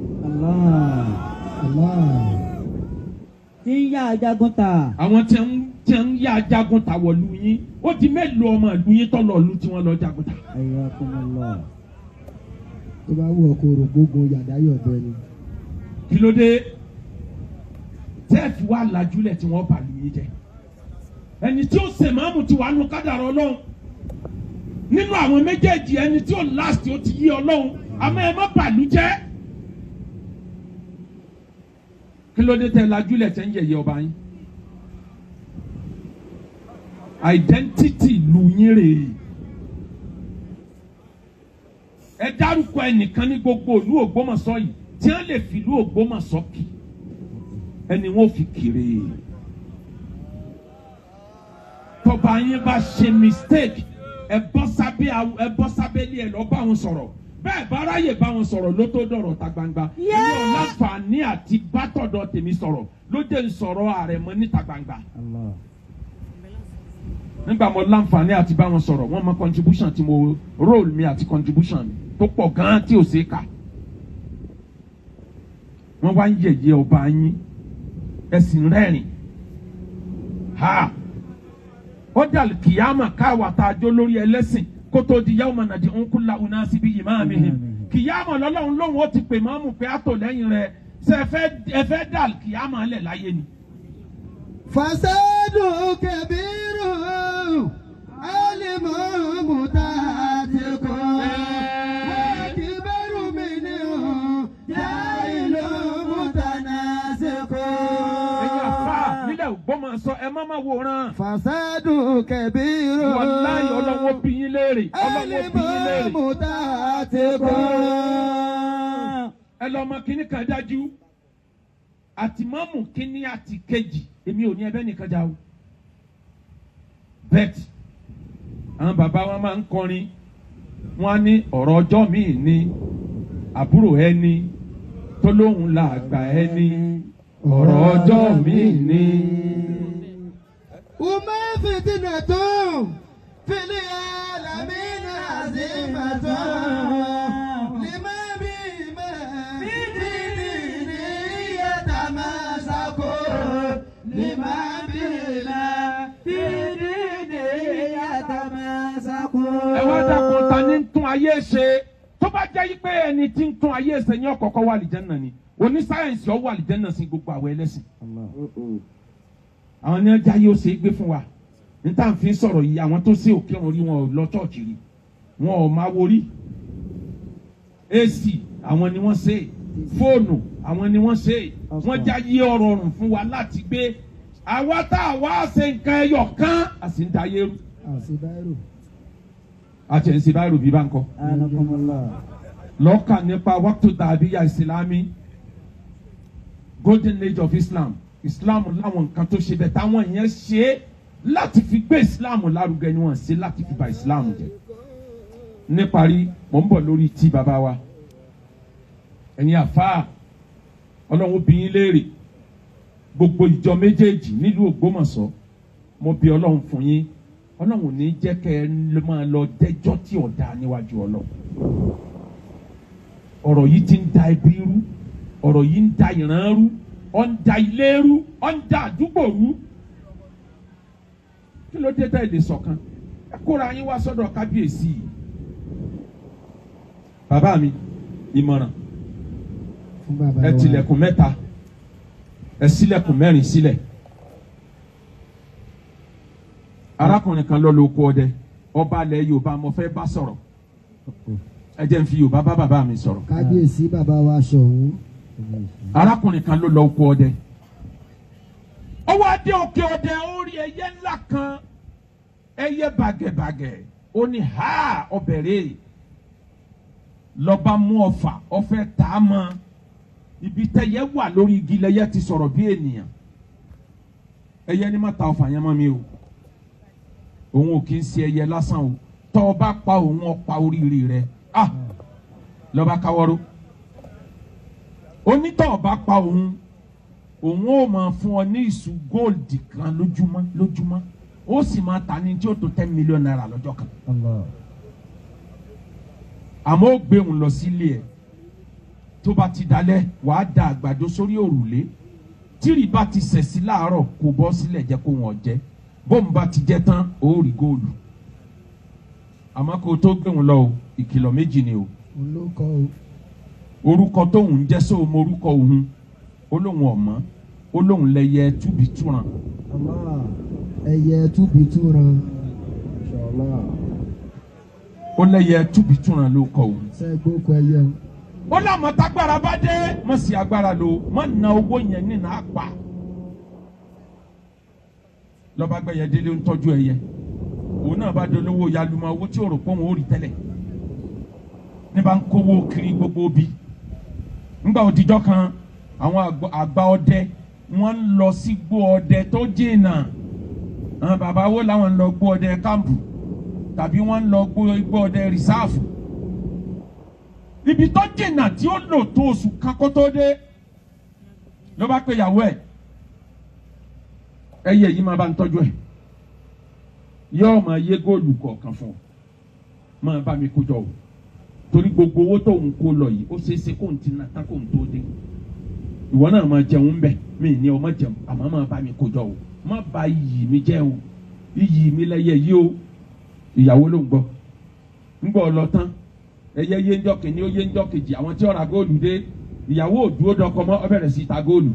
tí ń yá ajagun ta. àwọn tí ń yá ajagun ta wọ̀lú yín ó di mélòó ọmọ ìlú yín tọ́lọ̀ ìlú tí wọ́n lọ jagun ta. Ayyakumullah. tó bá wù ọkọ òrògbógun yàdá yọ̀bẹ ni. kí ló dé tẹ́ẹ̀fì wà lájúlẹ̀ tí wọ́n bàálù yín jẹ́ ẹni tí ó ṣe máàmù tí wàá nu kádàrá Ọlọ́run nínú àwọn méjèèjì ẹni tí ó last ó ti yí Ọlọ́run àmọ́ ẹ má bàálù jẹ́ kí ló dé tẹ́ lájúlẹ̀ tẹ́ ń yẹ̀yẹ́ ọba yín identity lu yín rèé ẹ dárúkọ ẹnìkan ní gbogbo ìlú Ògbómọ̀ṣọ́ yìí tí wọ́n lè fi ìlú Ògbómọ̀ṣọ́ kì ẹni wọ́n fi kiri tọba yín bá ṣe mistake ẹ bọ́ sábẹ́ ilé ẹ lọ bá wọn sọ̀rọ̀ bẹ́ẹ̀ bá ráyè bá wọn sọ̀rọ̀ ló tó dọ̀rọ̀ ta gbangba ilé ọ̀làǹfààní àti bátọ̀dọ̀ tèmi sọ̀rọ̀ ló dé ń sọ̀rọ̀ àrẹ̀mọ níta gbangba nígbà mo láǹfààní àti bá wọn sọ̀rọ̀ wọ́n mọ contribution tí mo role mi àti contribution mi tó pọ̀ gan-an tí ò ṣeé kà wọ́n wá ń yẹ̀yẹ́ ọba yín ẹ̀sìn rẹ́rìn ha ó dàlù kìyàmà káwa tá a jó lórí ẹlẹ́sìn kó tó di yawma nad'u kulla unasin bi imamihim kìyàmà lọ́lọ́run lóhùn ó ti pè máàmù pé àtò lẹ́yìn rẹ̀ ṣe ẹ fẹ́ dàlù kìyàmà lẹ̀ láyé ni. fasadu kabiru alimu mutatiku wakibaru minhu jailu mutanasiku. ẹ̀yin àfa nílẹ̀ Ògbómọ̀ṣọ́ ẹ má wòran. fasadu kabiru wàláyé ọlọ́wọ́ bí yín léèrè ọlọ́wọ́ bí yín léèrè. alimu mutatiku. ẹ lọ mọ kíní kan dájú àti mọ́mù kíní àti kejì èmi ò ní ẹbẹ́ nìkan já o bẹ́ẹ̀t àwọn bàbá wọn máa ń kọrin wọn á ní ọ̀rọ̀ ọjọ́ míì ní àbúrò ẹni tó lóhùn là àgbà ẹni ọ̀rọ̀ ọjọ́ míì ní. وما فتنة في العالمين عزيمة لما بما في دينه يتماسك لما بما في دينه يتماسك. ẹ wá dákun ta ní tún ayé ṣe tó bá jẹ́ yí pé ẹni tí ń tún ayé ṣe ní ọ̀kọ̀ọ̀kan wà àlìjẹ́nà ni oní sáyẹ̀nsì ọ̀wọ́ àlìjẹ́nà sí gbogbo àwọn ẹlẹ́sìn. àwọn ní ọjà yóò ṣe é gbé fún wa níta fi ń sọ̀rọ̀ yìí àwọn tó ṣe òkè orí wọn ò lọ chọ́ọ̀chì rí wọn ò máa worí AC àwọn ni wọ́n ṣe fóònù àwọn ni wọ́n ṣe wọ́n já yí ọ̀rọ̀ ọ̀rùn fún wa láti gbé àwa tá a wá ṣe nǹkan ẹyọ kan a sì ń da yẹrù àtẹ̀sí báyìí ròbí bá ń kọ́. Anakumullah. Lọ́ọ̀kà nípa waqtu dàbíyà ìsìlámì golden age of Islam. Islam láwọn nǹkan tó ṣe bẹ́ẹ̀ táwọn èèyàn ṣe é láti fi gbé Islam lárugẹ ni wọ́n ṣe láti fi bà Islam jẹ́. Níparí mò ń bọ̀ lórí tí bàbá wa ẹ̀yin àfáà Ọlọ́run bí yín léèrè gbogbo ìjọ méjèèjì nílùú Ògbómọ̀ṣọ́ mo bí Ọlọ́run fún yín Ọlọ́run ò ní jẹ́ kẹ́ ẹ máa lọ dẹ́jọ́ tí ò dáa níwájú Ọlọ́run. Ọ̀rọ̀ yìí ti ń da ẹbí rú, ọ̀rọ̀ yìí ń da ìran rú, ó ń da ilé rú, ó ń da àdúgbò rú. Kí ló dé tẹ́ ẹ lè ṣọ̀kan? Ẹ kóra yín wá sọ́dọ̀ kábíyèsí yìí. Bàbá mi, ìmọ̀ràn. Ẹ tilẹ̀kùn mẹ́ta, ẹ ṣílẹ̀kùn mẹ́rin sílẹ̀. Arákùnrin kan lọ lóko ọdẹ, ọba ilẹ̀ Yorùbá mo fẹ́ bá sọ̀rọ̀. Ẹ jẹ́ n fi Yorùbá bá bàbá mi sọ̀rọ̀. Kábíyèsí bàbá wa Ṣọ̀ún. Arákùnrin kan ló lọ oko ọdẹ. Ó wá dé òkè ọdẹ, ó rí ẹyẹ ńlá kan, ẹyẹ bàgẹ̀bàgẹ̀. Ó ní ha ọbẹ̀rẹ̀ lọ́ba mú ọfà, ọfẹ́ tà á mọ́. Ibi tẹ́yẹ wà lórí igi lẹ́yẹ ti sọ̀rọ̀ bí ènìyàn. Ẹyẹ ní má ta ọfà yẹn mọ́ mi o. Òun ò kí ń ṣe ẹyẹ lásán o. Tọ́ ọ bá pa òun ọ̀pá oríire rẹ̀. Ah! Lọ́ba káwọ́rọ́. Onítọ̀ ọba pa òun ó máa fún ọ ní ìṣù góòlì kan lójúmọ́. Ó sì máa ta ní tí ó tó 10 million naira lọ́jọ́ kan. Àmọ́ ó gbé òun lọ sílé ẹ̀. Tó bá ti dalẹ̀ wàá da àgbàdo sórí òrùlé. Tírì bá ti sẹ̀ sí láàárọ̀ kò bọ́ sílẹ̀ jẹ́ kó wọ́n jẹ́. Bóun bá ti jẹ́ tán ó rí góòlù. Àmọ́ kó tó gbé òun lọ o, ìkìlọ̀ méjì ni o. Olóko o. Orúkọ tóun ń jẹ́ sóò mọ orúkọ òun. Ó lóun ọ̀mọ́. Ó lóun lẹ́yẹ túbi túran. Ẹyẹ túbi túran. Ó lẹ́yẹ túbi túran ló kọ òun. Sẹ́gbókò ẹyẹ o. Ó lámọ̀ tágbára bá dé mọ̀ sí agbára lò mọ̀ na owó yẹn nínú àpá. Lọ́ba gbẹ̀yẹ délé ń tọ́jú ẹyẹ. Òun náà bá dolówó yalumọ owó tí òrò pọ́n wọn ò rí tẹ́lẹ̀. Ní bá ń kówó kiri gbogbo bí. Ńgbà òdìjọ́ kan àwọn àgbà ọdẹ wọ́n ń lọ sí gbó ọdẹ tó jìnnà. Àwọn bàbá wo làwọn ń lọ gbó ọdẹ kámpù tàbí wọ́n ń lọ gbó ọdẹ rìsáàfù. Ibi tó jìnnà tí ó lò tó oṣù kan kó tó dé ló bá pe ìyàwó ẹ̀. Ẹyẹ yìí máa bá ń tọ́jú ẹ̀. Yóò máa yé góòlù kọ̀ọ̀kan fún ọ. Máa bá mi kó jọ o. Torí gbogbo owó tó ń kó lọ yìí ó ṣeé ṣe kó ń ti nà tán kó ń tó dé. Ìwọ náà máa jẹun bẹ̀ mí ní ọmọ jẹun àmọ́ máa bá mi kó jọ o. Má bà iyì mi jẹ́ o. Iyì mi lẹ́yẹ yìí o. Ìyàwó ló ń gbọ́. Ń gbọ́ lọ tán. Ẹyẹ yé ńjọ́ kìíní ó yé ńjọ́ kejì àwọn tí ó ra góòlù dé. Ìyàwó òdúró dọkọ mọ́ ọ bẹ̀rẹ̀ sí ta góòlù.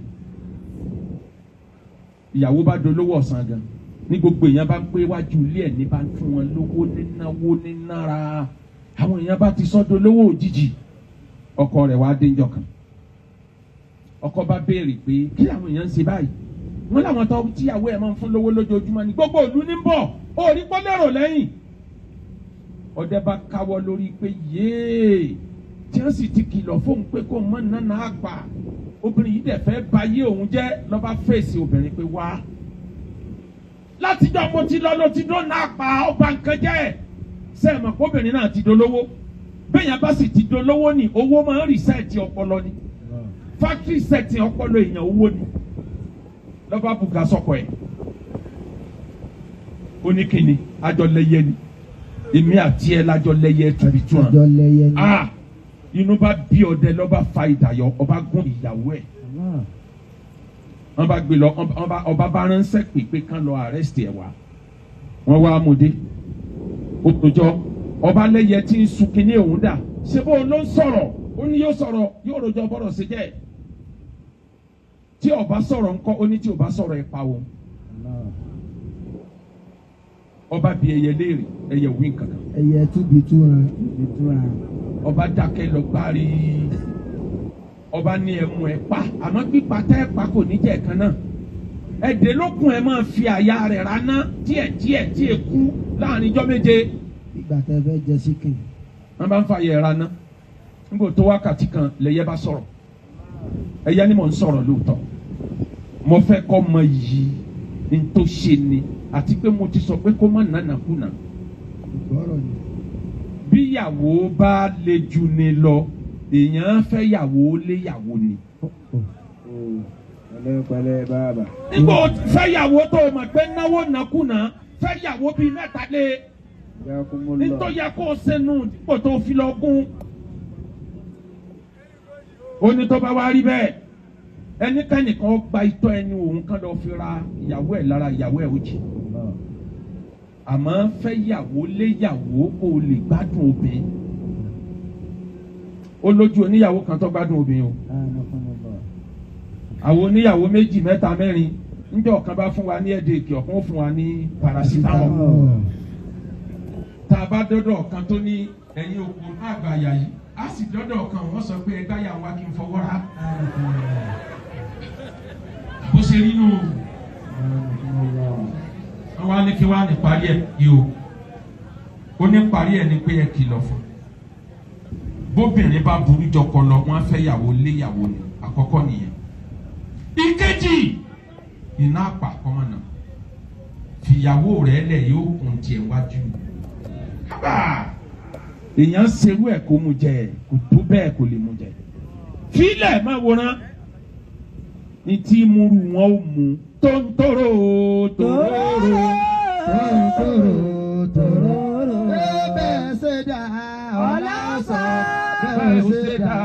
Ìyàwó bá dolówó ọ̀sán gan. Ní gbogbo èèyàn bá ń pé wájú ilé ẹ̀ ní bá ń fún wọn lówó nínáwó nínára. Àwọn èèyàn bá ti sọ́dọ̀ lówó òjijì. Ọkọ rẹ̀ wá dé ńjọ́ kan. Ọkọ bá béèrè pé kí àwọn èèyàn ń ṣe báyìí. Wọ́n láwọn tó tíyàwó ẹ̀ máa ń fún lówó lójoojúmọ́ ní gbogbo ìlú ní bọ̀. Ó rí pọ́lẹ́rò lẹ́yìn. Ọdẹ bá káwọ́ lórí pé yéé tí wọ́n sì ti kìlọ̀ fóun pé kó mọ́ nánà àgbà. Obìnrin yìí dẹ̀ fẹ́ ba yé òun jẹ́ lọ́ba fèsì obìnrin pé wá. Látijọ́ mo ti lọ ló ti dún náà pa ọba nǹkan jẹ́. Sẹ́ẹ̀mọ̀ kóbìnrin náà ti dolówó. Bẹ́ẹ̀yàn bá sì ti dolówó ni owó máa ń rìsẹ́ẹ̀tì ọpọlọ ni. Fáktírì sẹ́ẹ̀tì ọpọlọ èèyàn owó ni. Lọ́ba bùkà sọ̀kọ̀ ẹ̀. Ó ní kíni àjọ lẹ́yẹ ni. Èmi àti ẹ̀ lájọ lẹ́yẹ tùbí tún hàn. Àjọ lẹ́yẹ ni. Inú bá bí ọdẹ lọ́ba fa ìdàyọ̀ ọba gún ìyàwó ẹ̀. Wọ́n bá gbé lọ ọba bá ránṣẹ́ pé kán lọ àrẹ́sìtì ẹ̀ wá. Wọ́n wá amúdé. Ó tójọ́ ọba lẹ́yẹ tí ń sun kínní òun dà. Ṣé bó ló ń sọ̀rọ̀? Ó ní yóò sọ̀rọ̀ yóò rojọ́ bọ́rọ̀ ṣe jẹ́. Tí ọba sọ̀rọ̀ ńkọ́ ó ní tí ọba sọ̀rọ̀ ẹ̀ pa òun. Ọba bí ẹyẹ léèrè ẹyẹ wí nǹkankan. Ẹyẹ túbi túran. Ọba dákẹ́ lọ gbárí. Ọba ní ẹmu ẹ pa àmọ́ pípa tẹ́ ẹ pa kò ní jẹ́ kan náà. Ẹ̀dẹ̀ lókun ẹ máa fi àyà rẹ̀ raná díẹ̀ tí ẹ kú láàrin ijọ́ méje. ìgbà tẹ́ fẹ́ jẹ síkìn. wọ́n bá ń fa yẹra ná nígbà tó wákàtí kan lẹ́yẹ bá sọ̀rọ̀ ẹ̀yẹ ni mò ń sọ̀rọ̀ lóòótọ́ mo fẹ́ kọ́ mọ yìí ní tó ṣe ni àti pé mo ti sọ pé kó má nànàkúnà ìgbọ́rọ̀ ni. bíyàwó bá le jù ni lọ èèyàn fẹ́ yàwó léyàwó ni. pẹ̀lẹ́ bàbá. nígbà ó fẹ́ yàwó tó o mọ̀ pé náwó nàkúnà fẹ́ yàwó bíi mẹ́ta lé nítorí yẹ kó o sẹ́nu dípò tó fi lọ gún. ó ní tó bá wá rí bẹ́ẹ̀ ẹnikẹ́nìkan gba itọ́ ẹni òun kan lọ fi ra ìyàwó ẹ̀ lára ìyàwó ẹ̀ òjì. àmọ́ fẹ́ yàwó léyàwó kó o lè gbádùn obìnrin. ó lójú oníyàwó kan tó gbádùn obìnrin o. àwọn oníyàwó méjì mẹ́ta mẹ́rin níjọ́ ọ̀kan bá fún wa ní ẹ̀dẹ̀ẹ̀kì ọ̀kan ó fún wa ní parasitamọ́. tá a bá dọ́dọ̀ ọ̀kan tó ní ẹ̀yin òkú àgbàyà yìí a sì dọ́dọ̀ ọ̀kan wọ́n sọ pé ẹgbẹ́ yà wá kí n fọwọ́ rà. bó ṣe rí nù wọ́n wá ní kí wọ́n á ní parí ẹ̀ yìí o ó ní parí ẹ̀ ní pé ẹ kìlọ̀ fún bóbìnrin bá burú jọkọ lọ wọ́n á fẹ́ yàwó léyàwó ni àkọ́kọ́ nìyẹn. ìkejì iná àpà kọ́mọ̀nà fìyàwó rẹ̀ lẹ̀ yóò kún tiẹ̀ wájú. èèyàn ṣerú ẹ̀ kó mu jẹ kò tó bẹ́ẹ̀ kò lè mu jẹ. fílẹ̀ máa wòran ní tí múru wọn ò mú tóńtóró tòróró tòróró. bẹ́ẹ̀ ṣe dá ọ̀la sọ. bẹ́ẹ̀ ṣe dá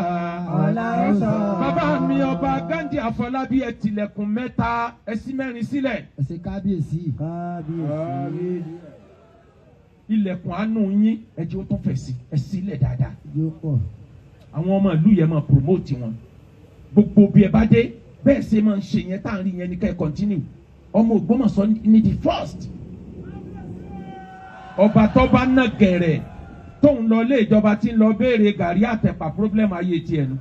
ọ̀la sọ. bàbá mi ọba Gandhi Àfọlábí ẹ tilẹ̀kùn mẹ́ta ẹ ṣí mẹ́rin sílẹ̀. ẹ ṣe kábíyèsí. ilẹ̀kùn àánú yín ẹ jẹ́ ó tún fẹ̀ sí ẹ sílẹ̀ dáadáa. yóò pọ̀. àwọn ọmọ ìlú yẹn máa promote wọn gbogbo bí ẹ bá dé bẹ́ẹ̀ ṣe máa ń ṣe yẹn tá à ń rí yẹn ní ká ẹ continue. ọmọ Ògbómọ̀ṣọ́ ní the first. ọba tó bá ná gẹ̀rẹ̀ tóun lọ ilé ìjọba tí ń lọ béèrè gàrí àtẹ̀pà problem ayé tiẹ̀ nu.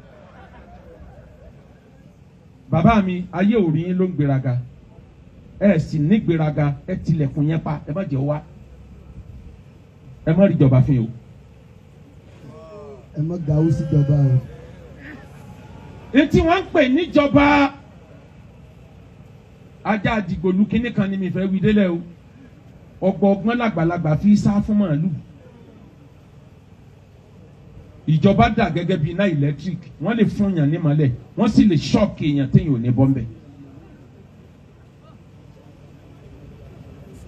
bàbá mi ayé ò rí yín ló ń gbéraga ẹ sì ní gbéraga ẹ tilẹ̀kùn yẹn pa ẹ má jẹ́ wá ẹ má rí ìjọba fún yín o. ẹ má gàwó síjọba o. etí wọn ń pè níjọba ajá àdìgbòlù kínní kan ni mi fẹ́ wí délẹ̀ o ọgbọ̀ngbọ́n làgbàlagbà fi sá fún màálù. ìjọba dà gẹ́gẹ́ bí iná electric wọ́n lè fún yàn ní malẹ̀ wọ́n sì lè ṣọ́ọ̀kì èèyàn téèyàn ò ní bọ́m̀bẹ̀.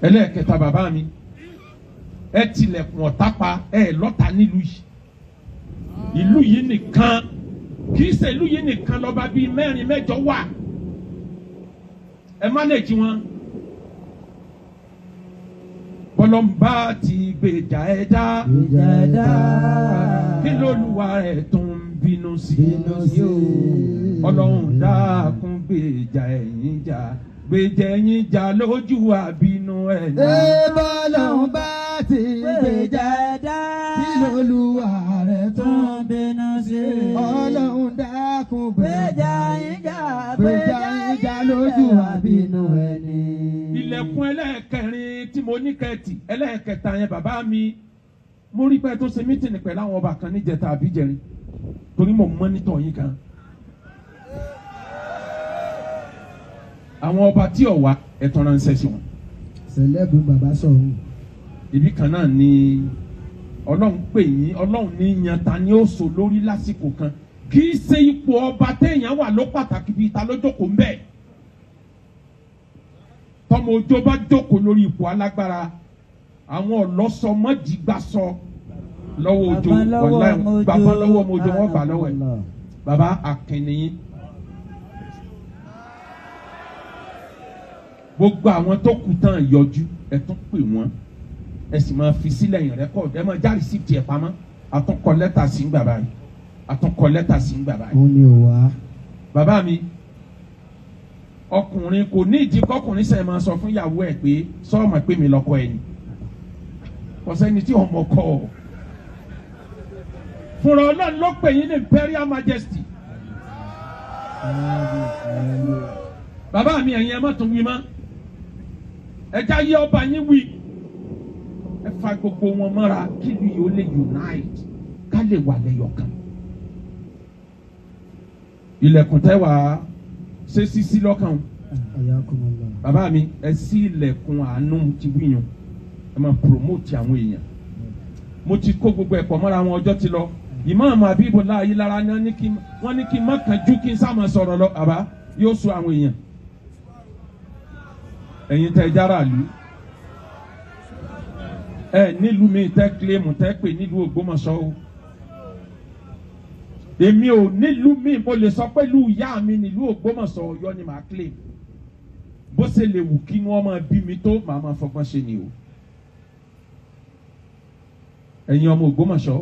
ẹlẹ́ẹ̀kẹta bàbá mi ẹ tilẹ̀kùn ọ̀tá pa ẹ lọ́ta nílùú yìí ìlú yìí nìkan kì í ṣe ìlú yìí nìkan lọ́ba bíi mẹ́rin mẹ́jọ wà ẹ mánéjì wọn. bọ́lọ́mbà ti gbèjà ẹ̀dá kí lÓlúwa ẹ̀ tó ń bínú sí ọlọ́run dákun gbèjà ẹ̀yin jà gbèjà ẹ̀yin jà lójú àbínú ẹ̀ náà. bọ́lọ́mbà ti gbèjà ẹ̀dá kí lÓlúwa rẹ̀ tó ń bínú sí ọlọ́run dákun gbèjà ẹ̀yin jà lójú àbínú ẹ̀ ní. ilẹ̀kùn ẹlẹ́ẹ̀kẹrin tí mo ní kẹ́ẹ̀tì ẹlẹ́ẹ̀kẹta yẹn bàbá mi mo rí pé tó ṣe mítìnì pẹ̀lú àwọn ọba kan níjẹta àbíjẹrin torí mo mọ́nítọ̀ yín kan. àwọn ọba tí ò wá ẹ̀tọ́ ránṣẹ́ sí wọn. sẹlẹ́bù bàbá sọ̀hún. ibi kan náà ni ọlọ́run pè yín ọlọ́run ní yan ta ni ó so lórí lásìkò kan kì í ṣe ipò ọba téèyàn wà ló pàtàkì bíi ta ló jókòó ń bẹ̀. tọmọ ojó bá jókòó lórí ipò alágbára àwọn ọlọ́sọmọdìgbàsọ lọ́wọ́ ojó bàbá lọ́wọ́ ọmọ ojó wọn gbà lọ́wọ́ ẹ̀ bàbá akínníyìn. gbogbo àwọn tó kù tán yọjú ẹ tún pè wọ́n ẹ sì máa fi sílẹ̀ yín rẹ́kọ̀dù ẹ máa já rìsíìtì ẹ̀ pamọ́ àtúnkọ lẹ́tà sí gbà báyìí àtúnkọ lẹ́tà sí gbà báyìí. ó ní o wá. bàbá mi ọkùnrin kò ní ìdí kọkùnrin sẹ́yìn máa sọ fún ìyàwó ẹ̀ pé sọ́ọ̀mọ̀ pé mi lọ́kọ ẹ̀ ni kò sẹ́ni tí ọmọ kọ ọ́ fúnra ọlọ́run ló pè yín ní imperial majesty. bàbá mi ẹ̀yin ẹ má tún wí mọ́ ẹja yé ọba yín wí ẹ fa gbogbo wọn mọ́ra kí ìlú yìí ó lè unite ká lè wà lẹ́yọ̀kan. ilẹ̀kùn tẹ́wàá ṣe sísí lọ́kàn. bàbá mi ẹ ṣí ilẹ̀kùn àánú ti wíyan ẹ máa promote àwọn èèyàn. mo ti kó gbogbo ẹ̀pọ̀ mọ́ra wọn ọjọ́ ti lọ. ìmáàmù Abíbọ́lá Ayélára ni wọ́n ní kí n má kánjú kí n sá máa sọ̀rọ̀ lọ àbá yóò sọ àwọn èèyàn. ẹ̀yin tẹ́ jára lù nílùú mi tẹ́ kílẹ̀mù tẹ́ pè nílùú Ògbómọ̀ṣọ́ o. èmi ò nílùú mi mo lè sọ pé ìlú ìyá mi nílùú Ògbómọ̀ṣọ́ Ọ̀yọ́ ni màá kílẹ̀. bó ṣe lè wù kí wọ́n máa bí mi tó màá máa fọgbọ́n ṣe ni o. ẹ̀yin ọmọ Ògbómọ̀ṣọ́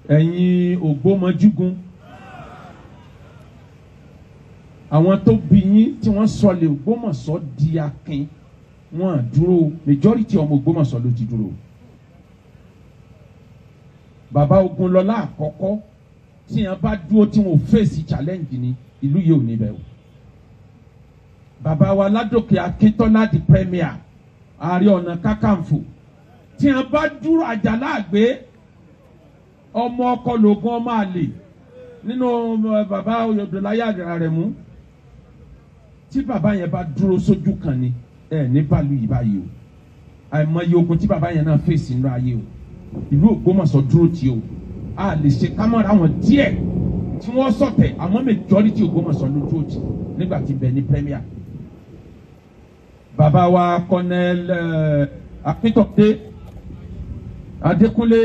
ẹ̀yin Ògbómọjúgun àwọn tó bí yín tí wọ́n sọ lè Ògbómọ̀ṣọ́ di akin wọ́n dúró majority ọmọ Ògbómọ̀ṣọ́ ló ti dúró. bàbá Ògúnlọlá àkọ́kọ́ tí wọ́n bá dúró tí wọ́n fèsì challenge ni ìlú yìí ò ní bẹ̀ o. bàbá wa Ládòkè Akíntọ́lá di premier Ààrẹ Ọ̀nà Kakanfò tí wọ́n bá dúró Àjàlá Àgbé ọmọ ọkọ lògùn ọmọ àlè nínú bàbá Oyèdọ̀láyé Àrẹ̀mú tí bàbá yẹn bá dúró sójú kan ni ní bàálù yìí báyìí o àìmọye ogun tí bàbá yẹn náà fèsì nínú ayé o ìlú Ògbómọ̀ṣọ́ dúró tí o a lè ṣe kámọ́ra wọn díẹ̀ tí wọ́n sọ̀tẹ̀ àmọ́ majority Ògbómọ̀ṣọ́ ló dúró tì nígbà tí bẹ̀ ní premier. bàbá wa Colonel Akíntọ́dé Adékúnlé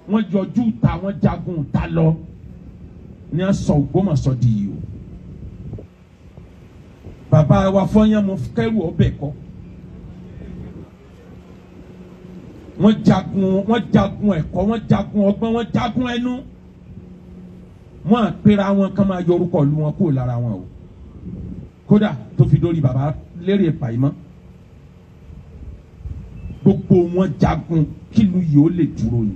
wọ́n yọjú ta wọ́n jagun ta lọ ní a sọ Ògbómọ̀ṣọ́ di yìí o. bàbá wa Fọyánmu kẹrù ọbẹ̀ kọ́ wọ́n jagun ẹ̀kọ́ wọ́n jagun ọgbọ́n wọ́n jagun ẹnu wọ́n àpèrà wọn kàn máa yorùkọ lu wọn kúrò lára wọn o kódà tó fi dórí bàbá lérè pàìmọ́ gbogbo wọn jagun kílù yìí ó lè dúró ni.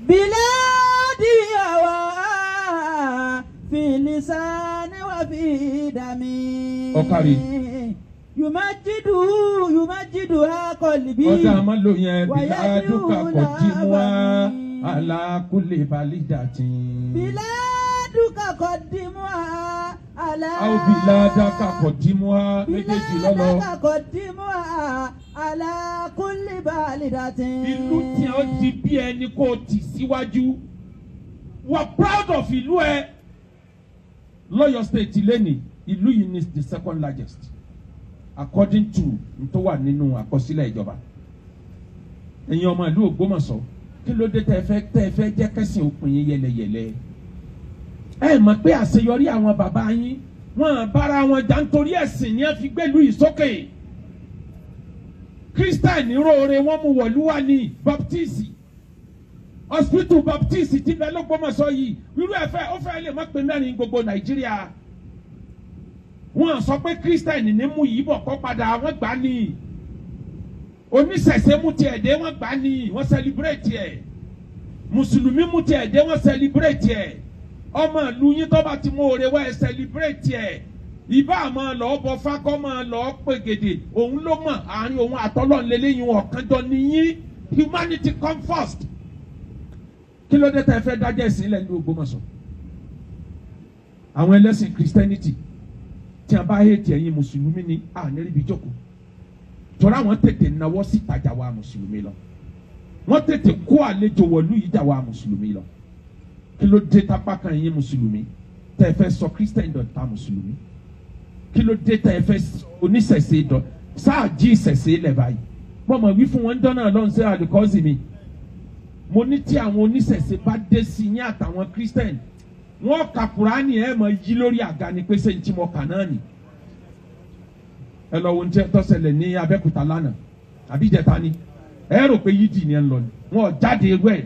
بلادي هواها في لساني وفي دمي أوكاري. يمجدها قلبي ọ̀dà àmọ́ ló yẹn bìládùkà kọ̀dìmúà alákùlé balídàtì. bìládùkà kọ̀dìmúà alákùlé. àwọn bìládàkà kọ̀dìmúà méjèèjì lọ́lọ́. bìládùkà kọ̀dìmúà alákùlé balídàtì. ìlú tí ó ti bí ẹni kó tì síwájú wà proud of ìlú ẹ. lọ́yọ̀ state lẹ́nìí ìlú yìí ni the second largest according to ntọ́ wà nínú àkọsílẹ̀ ìjọba. ẹ̀yin ọmọ ìlú Ògbómọ̀ṣọ́ kí ló dé tẹ́ ẹ fẹ́ jẹ́ kẹ́sìn òpin yín yẹlẹyẹlẹ. ẹ mọ̀ pé àṣeyọrí àwọn bàbá yín wọ́n bára wọn jà nítorí ẹ̀sìn ni ẹ fi gbẹ́lú yìí sókè. Christian róore wọ́n mú wọ̀lúwà ní baptist hospital baptist ti bẹ l'Ógbómọ̀ṣọ́ yìí irú ẹ̀fẹ́ ó fẹ́ lè má pé mẹ́rin gbogbo Nàìjíríà. wọ́n sọ pé Christian ní mú yìí bọ̀ kọ́ padà wọ́n gbà ní oníṣẹ̀ṣe mú tiẹ̀ dé wọ́n gbà ní wọ́n celebrate ẹ̀ mùsùlùmí mú tiẹ̀ dé wọ́n celebrate ẹ̀ ọmọ ìlú yín tó bá ti mú oore wá ẹ̀ celebrate ẹ̀ ìbá àmọ́ lọ́ọ́ bọ fákọ́ máa lọ́ọ́ pègèdè òun ló mọ̀ àárín òun àtọ́lọ́ọ̀lẹ́lẹ́yìn ọ̀kanjọ́ nìyí humanity come first. kí ló dé tẹ́ ẹ fẹ́ dájẹ́ ìsìnlẹ̀ ní Ògbómọ̀ṣọ́ àwọn ẹlẹ́sìn Christianity tí a bá hẹ́ẹ̀tì ẹ̀yin mùsùlùmí ni a ní ríbi jókòó tọ́ra àwọn tètè náwó sí ìtajà wa mùsùlùmí lọ wọ́n tètè kó àlejò wọ̀lú yìí jà wa mùsùlùmí lọ kí ló dé tápá kan ẹ̀yin mùsùlùmí tẹ́ ẹ fẹ́ sọ Christian dọ̀tá mùsùlùmí kí ló dé tẹ́ ẹ fẹ́ oníṣẹ̀ṣe dọ̀ sáà jí ìṣẹ̀ṣe lẹ̀ báyìí wọ́n mọ̀ wí fún wọn dọ́nà lọ́n ṣe àlùkọ́sì mi mo ní tí àwọn oníṣẹ̀ṣe bá dé sí yín àtàwọn Christian wọ́n ka Kùránì ẹ̀ mọ̀ yí lórí àga ni pé ṣé n tí mo kà náà ni ẹ lọ wo ní tó ṣẹlẹ̀ ní Abẹ́òkúta lánàá àbí ìjẹta ni ẹ rò pé yídì ni ẹ ń lọ ni wọn jáde ewé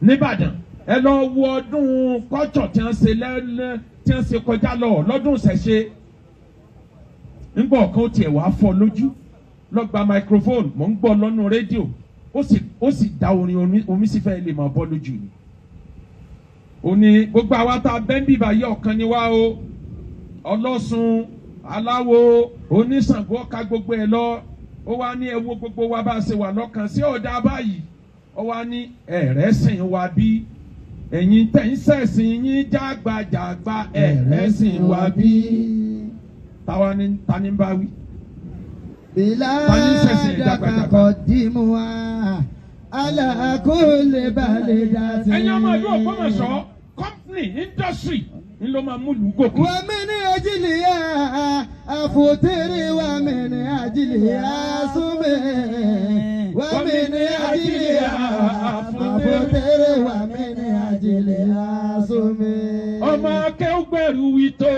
nìbàdàn ẹ lọ wo ọdún kọ́tsọ̀ tí wọ́n ṣe tí wọ́n ṣe kọjá lọ lọ́dún ṣẹ̀ṣe ńgbà ọ̀kan ó tiẹ̀ wàá fọ́ lójú lọ́gba microphone mò ń gbọ́ lọ́nu rédíò ó sì da orin omi sì fẹ́ lè máa bọ́ lójú ni ó ní gbogbo àwa tá a bẹ́ ń bíbá yẹ ọ̀kan ni wá o ọlọ́sùn aláwo oníṣàngó ká gbogbo ẹ lọ ó wá ní ẹ wo gbogbo wa bá a ṣe wà lọ́kàn sí ọ̀dà báyìí ó wá ní ẹ̀rẹ́sìn wa bí ẹ̀yin tẹ̀ ń ṣẹ̀sìn yín jágbajàgba ẹ̀rẹ́sìn wa bí tani bá wí. Bìlá dàkàkọ̀ dìmú wa alákòólé balẹ̀ dàtí. ẹ̀yin ọmọ ìlú Ògbómọ̀ṣọ́ company industry ńlọ máa mú lù gòkè. wà mí ní ajílẹ̀ àfòtẹ́rẹ́ wà mí ní ajílẹ̀ àsúnmẹ́. wà mí ní ajílẹ̀ àfòtẹ́rẹ́ wà mí ní ajílẹ̀ àsúnmẹ́. ọmọ akẹ́wùgbẹ̀rù wí tó.